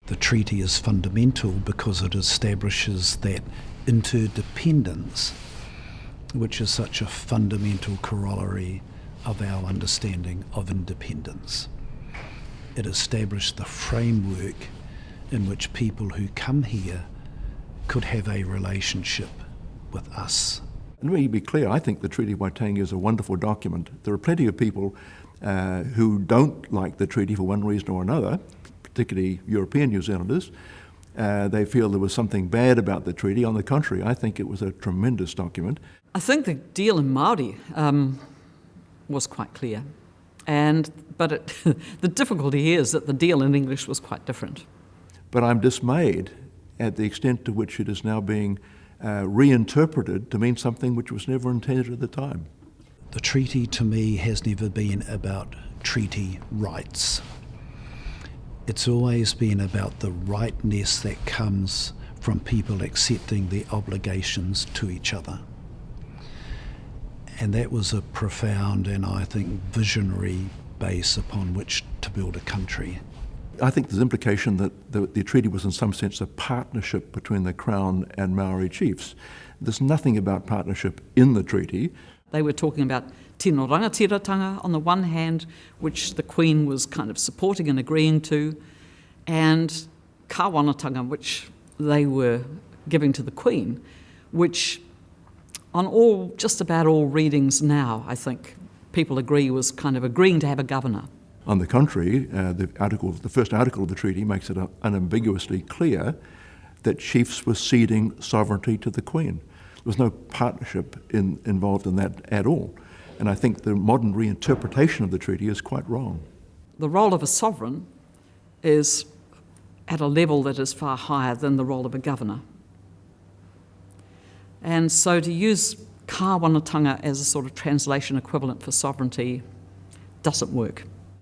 The treaty is fundamental because it establishes that interdependence, which is such a fundamental corollary of our understanding of independence. It established the framework in which people who come here could have a relationship with us. And let me be clear, I think the Treaty of Waitangi is a wonderful document. There are plenty of people who don't like the treaty for one reason or another, particularly European New Zealanders. They feel there was something bad about the treaty. On the contrary, I think it was a tremendous document. I think the deal in Māori was quite clear, but the difficulty here is that the deal in English was quite different. But I'm dismayed at the extent to which it is now being reinterpreted to mean something which was never intended at the time. The treaty to me has never been about treaty rights. It's always been about the rightness that comes from people accepting their obligations to each other. And that was a profound and, I think, visionary base upon which to build a country. I think there's implication that the treaty was in some sense a partnership between the Crown and Maori chiefs. There's nothing about partnership in the treaty. They were talking about Tino Rangatiratanga on the one hand, which the Queen was kind of supporting and agreeing to, and Kāwanatanga, which they were giving to the Queen, which on just about all readings now, I think, people agree was kind of agreeing to have a governor. On the contrary, the first article of the treaty makes it unambiguously clear that chiefs were ceding sovereignty to the Queen. There was no partnership involved in that at all. And I think the modern reinterpretation of the treaty is quite wrong. The role of a sovereign is at a level that is far higher than the role of a governor. And so to use Kāwanatanga as a sort of translation equivalent for sovereignty doesn't work.